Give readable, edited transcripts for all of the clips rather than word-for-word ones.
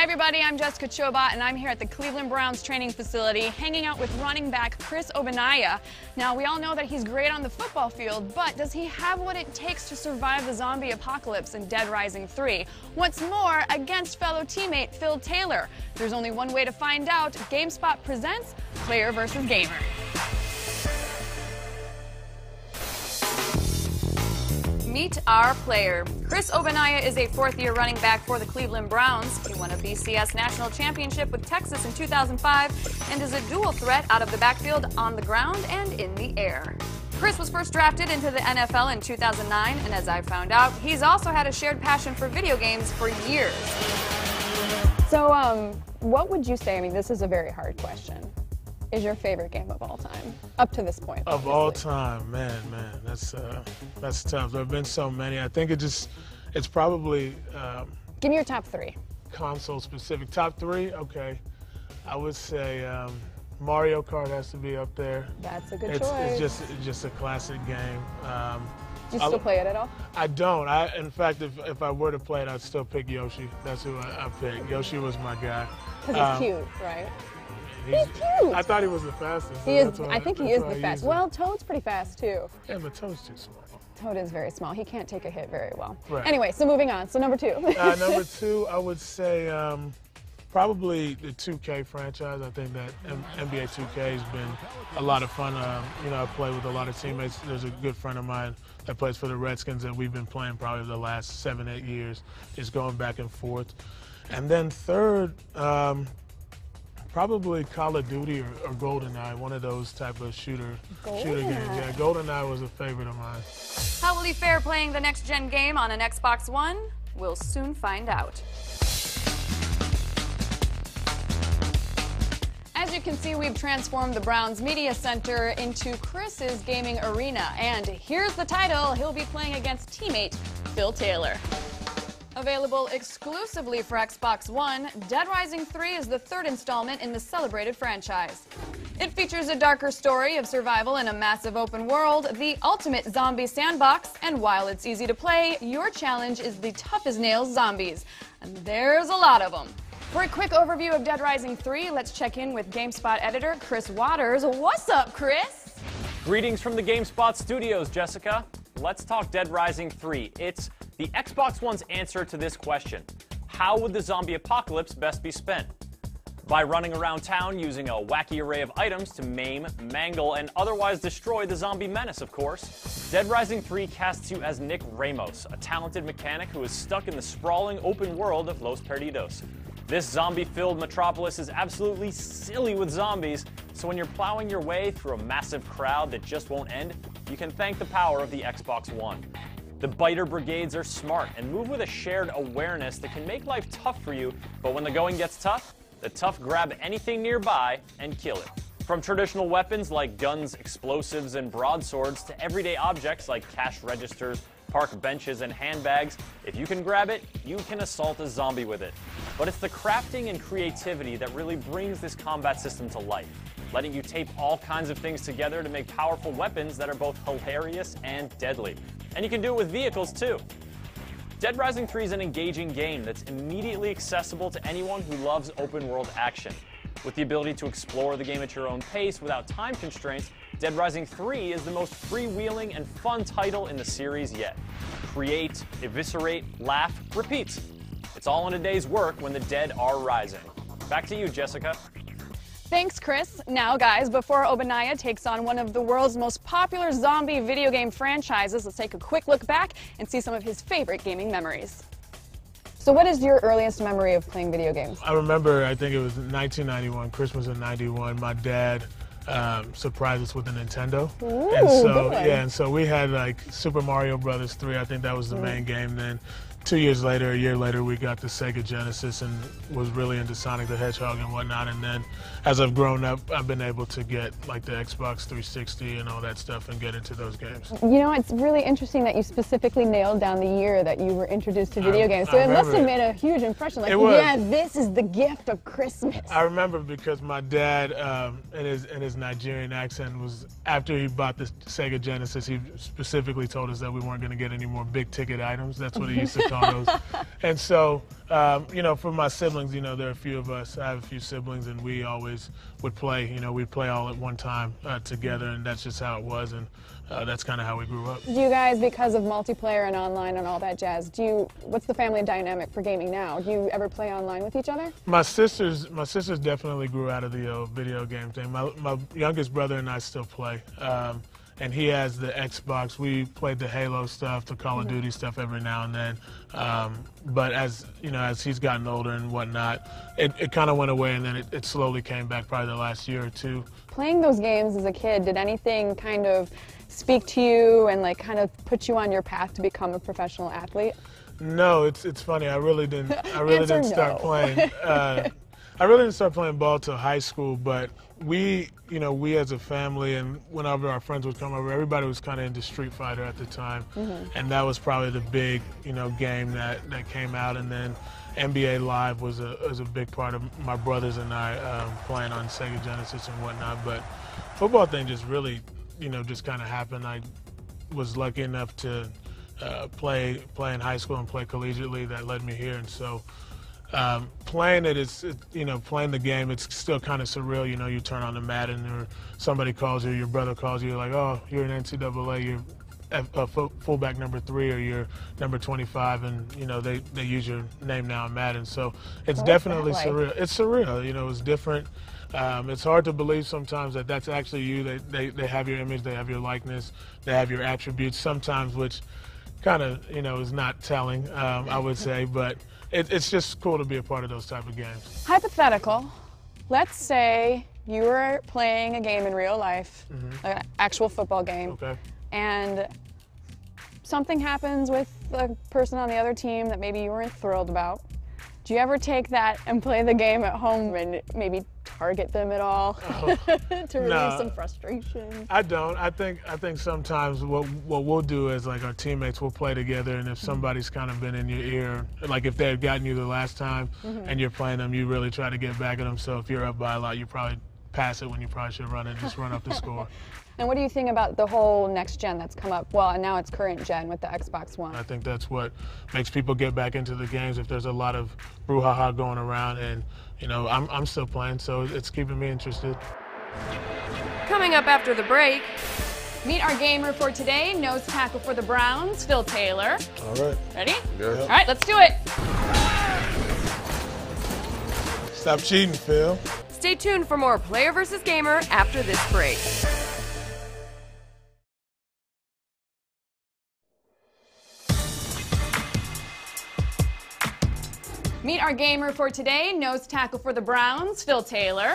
everybody, I'm Jessica Chobot, and I'm here at the Cleveland Browns training facility hanging out with running back Chris Ogbonnaya. Now, we all know that he's great on the football field, but does he have what it takes to survive the zombie apocalypse in Dead Rising 3? What's more, against fellow teammate Phil Talyor. There's only one way to find out. GameSpot presents Player vs. Gamer. Meet our player. Chris Ogbonnaya is a fourth-year running back for the Cleveland Browns. He won a BCS national championship with Texas in 2005 and is a dual threat out of the backfield, on the ground, and in the air. Chris was first drafted into the NFL in 2009, and as I found out, he's also had a shared passion for video games for years. So, what would you say, I mean, this is a very hard question, is your favorite game of all time, up to this point? Of all time, man, that's tough. There have been so many. I think it's probably give me your top three. Console specific. Top three, okay. I would say Mario Kart has to be up there. That's a good choice. It's just a classic game. Do you still play it at all? I don't. In fact, if I were to play it, I'd still pick Yoshi. That's who I pick. Yoshi was my guy. Because he's cute, right? He's cute. I thought he was the fastest. He is. I think he is the fastest. Well, Toad's pretty fast too. Yeah, but Toad's too small. Toad is very small. He can't take a hit very well. Right. Anyway, so moving on. So number two. Number two, I would say probably the 2K franchise. I think that NBA 2K has been a lot of fun. You know, I play with a lot of teammates. There's a good friend of mine that plays for the Redskins that we've been playing probably the last 7-8 years. It's going back and forth. And then third, probably Call of Duty or GoldenEye, one of those type of shooter games. Yeah, GoldenEye was a favorite of mine. How will he fare playing the next-gen game on an Xbox One? We'll soon find out. As you can see, we've transformed the Browns Media Center into Chris's gaming arena. And here's the title. He'll be playing against teammate Phil Talyor. Available exclusively for Xbox One, Dead Rising 3 is the third installment in the celebrated franchise. It features a darker story of survival in a massive open world, the ultimate zombie sandbox, and while it's easy to play, your challenge is the tough-as-nails zombies. And there's a lot of them. For a quick overview of Dead Rising 3, let's check in with GameSpot editor Chris Waters. What's up, Chris? Greetings from the GameSpot studios, Jessica. Let's talk Dead Rising 3. It's the Xbox One's answer to this question. How would the zombie apocalypse best be spent? By running around town using a wacky array of items to maim, mangle, and otherwise destroy the zombie menace, of course. Dead Rising 3 casts you as Nick Ramos, a talented mechanic who is stuck in the sprawling open world of Los Perdidos. This zombie-filled metropolis is absolutely silly with zombies, so when you're plowing your way through a massive crowd that just won't end, you can thank the power of the Xbox One. The biter brigades are smart and move with a shared awareness that can make life tough for you, but when the going gets tough, the tough grab anything nearby and kill it. From traditional weapons like guns, explosives, and broadswords to everyday objects like cash registers, park benches, and handbags, if you can grab it, you can assault a zombie with it. But it's the crafting and creativity that really brings this combat system to life, letting you tape all kinds of things together to make powerful weapons that are both hilarious and deadly. And you can do it with vehicles too. Dead Rising 3 is an engaging game that's immediately accessible to anyone who loves open world action. With the ability to explore the game at your own pace without time constraints, Dead Rising 3 is the most freewheeling and fun title in the series yet. Create, eviscerate, laugh, repeat. It's all in a day's work when the dead are rising. Back to you, Jessica. Thanks, Chris. Now, guys, before Ogbonnaya takes on one of the world's most popular zombie video game franchises, let's take a quick look back and see some of his favorite gaming memories. So what is your earliest memory of playing video games? I remember, I think it was 1991, Christmas of 91, my dad surprised us with a Nintendo. Ooh, and so, good one. yeah, and so we had like Super Mario Brothers 3, I think that was the main game. Then 2 years later, a year later, we got the Sega Genesis and was really into Sonic the Hedgehog and whatnot. And then as I've grown up, I've been able to get like the Xbox 360 and all that stuff and get into those games. You know, it's really interesting that you specifically nailed down the year that you were introduced to video games. So it must have made a huge impression. Like, yeah, this is the gift of Christmas. I remember because my dad, in his Nigerian accent, was after he bought the Sega Genesis, he specifically told us that we weren't going to get any more big ticket items. That's what he used to call call those. And so, you know, for my siblings, you know, there are a few of us. I have a few siblings, and we always would play. You know, we'd play all at one time together, and that's just how it was. And that's kind of how we grew up. Do you guys, because of multiplayer and online and all that jazz, what's the family dynamic for gaming now? Do you ever play online with each other? My sisters definitely grew out of the video game thing. My youngest brother and I still play. And he has the Xbox. We played the Halo stuff, the Call of Duty stuff every now and then. But as you know, as he's gotten older and whatnot, it kind of went away, and then it slowly came back probably the last year or two. Playing those games as a kid, did anything kind of speak to you and like kind of put you on your path to become a professional athlete? No, it's funny. I really didn't start playing. I really didn't start playing ball till high school, but we as a family, and whenever our friends would come over, everybody was kind of into Street Fighter at the time, and that was probably the big, game that came out. And then NBA Live was a big part of my brothers and I playing on Sega Genesis and whatnot. But football thing just really, just kind of happened. I was lucky enough to play in high school and play collegiately. That led me here, and so. Playing playing the game, it's still kind of surreal. You turn on the Madden or somebody calls you, your brother calls you, like, oh, you're an NCAA, you're fullback number 3 or you're number 25, and they use your name now in Madden. So it's definitely surreal. It's surreal. It's different. It's hard to believe sometimes that that's actually you. They have your image, they have your likeness, they have your attributes sometimes, which kind of is not telling, I would say, but. It's just cool to be a part of those type of games. Hypothetical, let's say you were playing a game in real life, like an actual football game, and something happens with the person on the other team that maybe you weren't thrilled about. Do you ever take that and play the game at home and maybe target them at all to relieve some frustration? I don't. I think sometimes what we'll do is, like, our teammates will play together, and if somebody's kind of been in your ear, like if they've gotten you the last time and you're playing them, you really try to get back at them. So if you're up by a lot, you probably pass it when you probably should run it, just run up the score. And what do you think about the whole next gen that's come up? Well, and now it's current gen with the Xbox One. I think that's what makes people get back into the games. If there's a lot of brouhaha going around, and I'm still playing, so it's keeping me interested. Coming up after the break. Meet our gamer for today, nose tackle for the Browns, Phil Taylor. All right. Ready? Yeah. All right, let's do it. Stop cheating, Phil. Stay tuned for more Player vs. Gamer after this break. Meet our gamer for today, nose tackle for the Browns, Phil Taylor.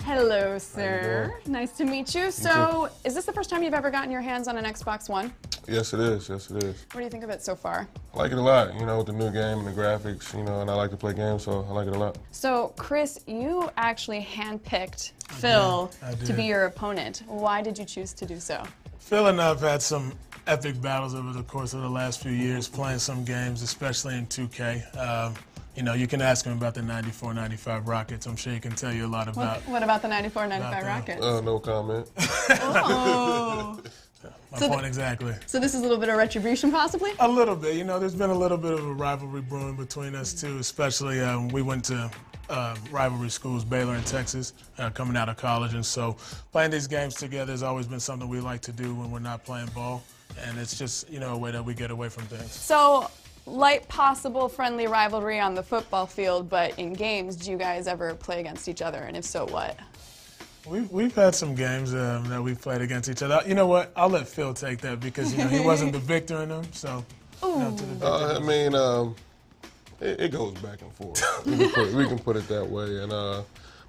Hello, sir. Nice to meet you. So, is this the first time you've ever gotten your hands on an Xbox One? Yes, it is. Yes, it is. What do you think of it so far? I like it a lot, with the new game and the graphics, and I like to play games, so I like it a lot. So, Chris, you actually handpicked Phil to be your opponent. Why did you choose to do so? Phil and I have had some epic battles over the course of the last few years, playing some games, especially in 2K. You can ask him about the 94-95 Rockets. I'm sure he can tell you a lot about. What about the 94-95 Rockets? No comment. Oh. My point exactly. So this is a little bit of retribution, possibly? A little bit. There's been a little bit of a rivalry brewing between us, too, especially we went to rivalry schools, Baylor and Texas, coming out of college. And so playing these games together has always been something we like to do when we're not playing ball. And it's just, a way that we get away from things. So, light possible friendly rivalry on the football field, but in games, do you guys ever play against each other? And if so, what? We've had some games that we've played against each other. You know what? I'll let Phil take that because he wasn't the victor in them. So, it goes back and forth. we can put it that way. And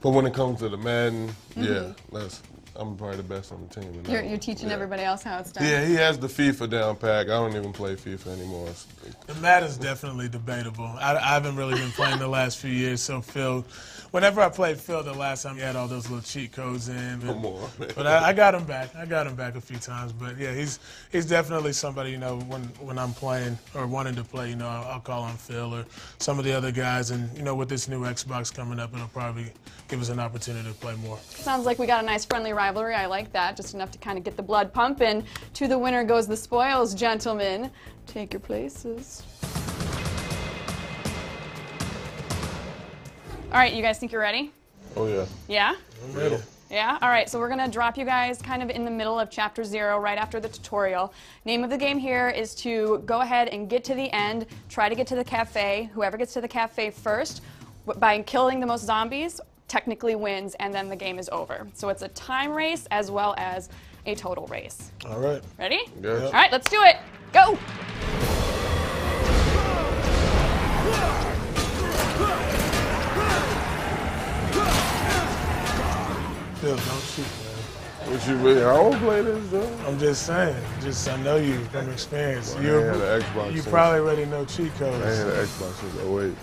but when it comes to the Madden, I'm probably the best on the team. You're teaching everybody else how it's done. Yeah, he has the FIFA down pack. I don't even play FIFA anymore. The Madden's definitely debatable. I haven't really been playing the last few years, so Phil, whenever I played Phil the last time, he had all those little cheat codes in. Come on, man. But I got him back. I got him back a few times. But yeah, he's definitely somebody, when I'm playing or wanting to play, I'll call on Phil or some of the other guys. And, with this new Xbox coming up, it'll probably give us an opportunity to play more. Sounds like we got a nice friendly rivalry rivalry. I like that. Just enough to kind of get the blood pumping. To the winner goes the spoils, gentlemen. Take your places. All right, you guys think you're ready? Oh, yeah. Yeah? I'm ready. Yeah? All right, so we're going to drop you guys kind of in the middle of Chapter 0, right after the tutorial. Name of the game here is to go ahead and get to the end, try to get to the cafe. Whoever gets to the cafe first, by killing the most zombies, technically wins, and then the game is over. So it's a time race as well as a total race. All right. Ready? Yeah. All right, let's do it. Go! Phil, don't shoot, man. What you really, how old play this, though? I'm just saying. I know you from experience. I ain't had an Xbox You since- probably already know cheat codes. I ain't had an Xbox since 08.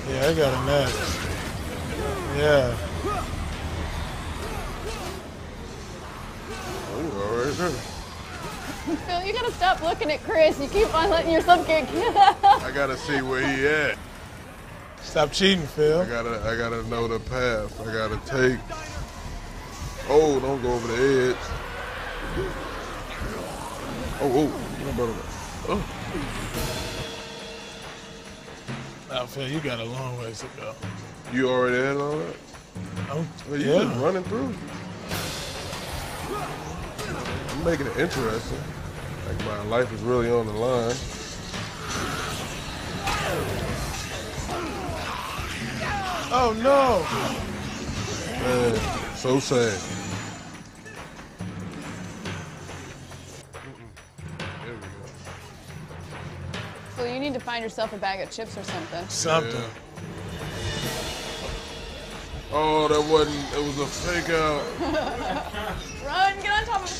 Yeah, I got a net. Yeah. Oh, all right there. Phil, you gotta stop looking at Chris. You keep on letting yourself get killed. I gotta see where he at. Stop cheating, Phil. I gotta know the path. I gotta take. Oh, don't go over the edge. Oh. Now, Phil, you got a long ways to go. You already had all that? Well, you just running through. I'm making it interesting. Like my life is really on the line. Oh, no. Man, so sad. There we go. So you need to find yourself a bag of chips or something. Something. Yeah. Oh, that wasn't, it was a fake out. Run, get on top of it.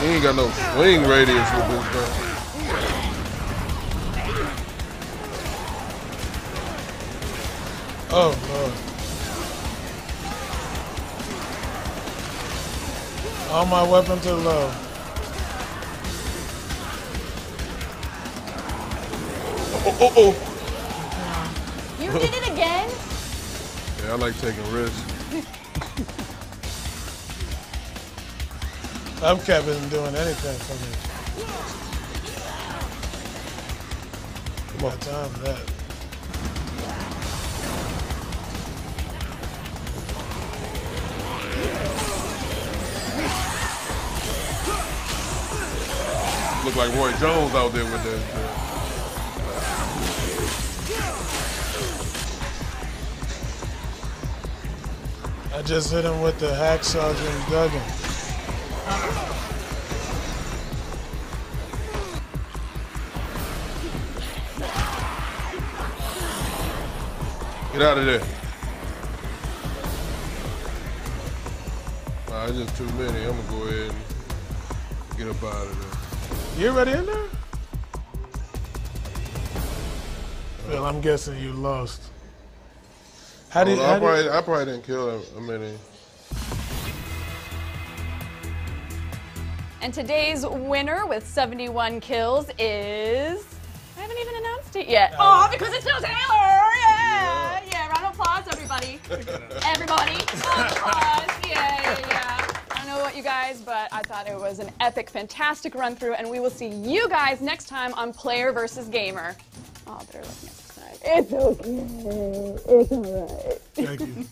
He ain't got no swing radius with this gun. Oh, Lord. All my weapons are low. Oh. You did it again? Yeah, I like taking risks. Hubcap isn't doing anything for me. Come on, time for that. Look like Roy Jones out there with that. I just hit him with the hacksaw Jim Duggan. Get out of there. Nah, it's just too many. I'm gonna go ahead and get up out of there. You already in there? Well, I'm guessing you lost. How did I probably didn't kill a many. And today's winner with 71 kills is... I haven't even announced it yet. Oh, because it's Phil Taylor! Yeah! Yeah, round of applause, everybody. Everybody, round of applause. Yeah. I don't know about you guys, but I thought it was an epic, fantastic run through, and we will see you guys next time on Player versus Gamer. Oh, they're looking at the side. It's okay. It's all right. Thank you.